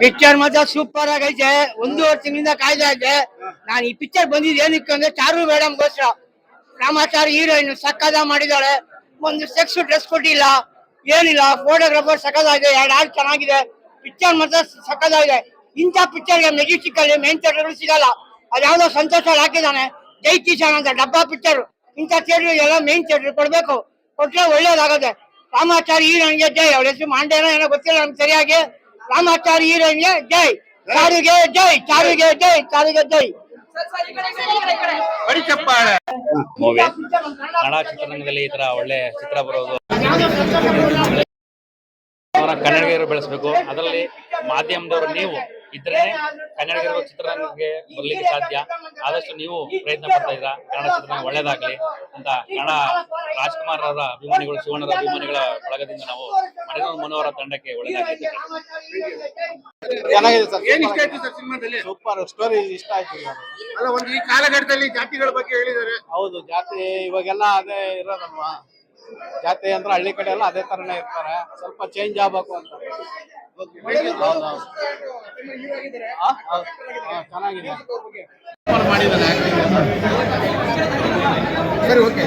Picture ಮಾತ್ರ super ಆಗೈತೆ. 1.5 ತಿಂಗಳಿಂದ ಕಾಯ್ದೆ ಇದೆ. ನಾನು ಈ ಪಿಕ್ಚರ್ ಬಂದಿದ್ದು ಏನಕ್ಕೆ ಅಂದ್ರೆ ಚಾರು ಮೇಡಮ್ಗೋಸ್ಕರ. ರಾಮಾಚಾರಿ ಹೀರೋಯಿನ್ ಸಕ್ಕದ ಮಾಡಿದಾಳೆ. ಒಂದು ಸೆಕ್ಸ್ ಡ್ರೆಸ್ ಕೊಟ್ಟಿಲ್ಲ, ಏನಿಲ್ಲ. ಫೋಟೋಗ್ರಾಫರ್ ಸಕ್ಕದಾಗಿದೆ, 2 ಹಾಡು ಚೆನ್ನಾಗಿದೆ. ಪಿಕ್ಚರ್ ಮಾತ್ರ ಸಕ್ಕದಾಗಿದೆ. ಇಂಥ ಪಿಕ್ಚರ್ಗೆ ಮೆಜೆಸ್ಟಿಕ್ ಅಲ್ಲಿ ಮೇನ್ ಥಿಯೇಟರ್ ಸಿಗಲ್ಲ. ಅದ್ಯಾವುದೋ ಸಂತೋಷ ಹಾಕಿದಾನೆ ಜೈ ಕಿಶಾನ್ ಅಂತ ಡಬ್ಬಾ ಪಿಕ್ಚರ್. ಇಂಥ ಥಿಯೇಟರ್ ಎಲ್ಲ ಮೇನ್ ಥಿಯೇಟರ್ ಕೊಡ್ಬೇಕು, ಕೊಟ್ರೆ ಒಳ್ಳೇದಾಗತ್ತೆ. ರಾಮಾಚಾರಿ ಹೀರೋಯಿನ್ಗೆ ಜೈ. ಅವಳ ಹೆಸರು ಮಾಂಡೇನ ಏನೋ ಗೊತ್ತಿಲ್ಲ ನಮ್ಗೆ ಸರಿಯಾಗಿ. ರಾಮಾಚಾರಿ ಹೀರೋಯಿನ್ಗೆ ಜೈ, ಚಾರುಗೆ ಜೈ, ಚಾರುಗೆ ಜೈ, ಚಾರುಗೆ ಜೈ. ಮೂವಿ ಕನ್ನಡ ಚಿತ್ರರಂಗದಲ್ಲಿ ಈ ತರ ಒಳ್ಳೆ ಚಿತ್ರ ಬರೋದು, ಕನ್ನಡಿಗರು ಬೆಳೆಸಬೇಕು. ಅದರಲ್ಲಿ ಮಾಧ್ಯಮದವರು ನೀವು ಇದ್ರೆ ಕನ್ನಡಿಗರು ಚಿತ್ರರಂಗಕ್ಕೆ ಬರ್ಲಿಕ್ಕೆ ಸಾಧ್ಯ. ಆದಷ್ಟು ನೀವು ಪ್ರಯತ್ನ ಪಡ್ತಾ ಇದ್ರ ಕನ್ನಡ ಚಿತ್ರರಂಗ ಒಳ್ಳೇದಾಗ್ಲಿ ಅಂತ ಕನ್ನಡ ರಾಜ್ಕುಮಾರ್ ಅವರ ಅಭಿಮಾನಿಗಳು, ಶಿವಣ್ಣರ ಅಭಿಮಾನಿಗಳ ಬಳಗದಿಂದ ನಾವು ಮನೆಯವರು ಮನೋಹರ ತಂಡಕ್ಕೆ ಒಳ್ಳೇದಾಗ್ಲಿ. ಚೆನ್ನಾಗಿದೆ ಸರ್, ಸೂಪರ್ ಸ್ಟೋರಿ ಇಷ್ಟ ಆಯ್ತು. ಅಲ್ಲ, ಒಂದು ಈ ಕಾಲಘಟ್ಟದಲ್ಲಿ ಜಾತಿಗಳ ಬಗ್ಗೆ ಹೇಳಿದ್ದಾರೆ. ಹೌದು, ಜಾತಿ ಇವಾಗೆಲ್ಲ ಅದೇ ಇರೋದಲ್ವಾ. ಜಾತಿ ಅಂದ್ರೆ ಹಳ್ಳಿ ಕಡೆ ಎಲ್ಲ ಅದೇ ತರನೇ ಇರ್ತಾರೆ, ಸ್ವಲ್ಪ ಚೇಂಜ್ ಆಗ್ಬೇಕು ಅಂತ. ಚೆನ್ನಾಗಿದೆ ಮಾಡಿದ್ದಾನೆ. ಸರಿ, ಓಕೆ.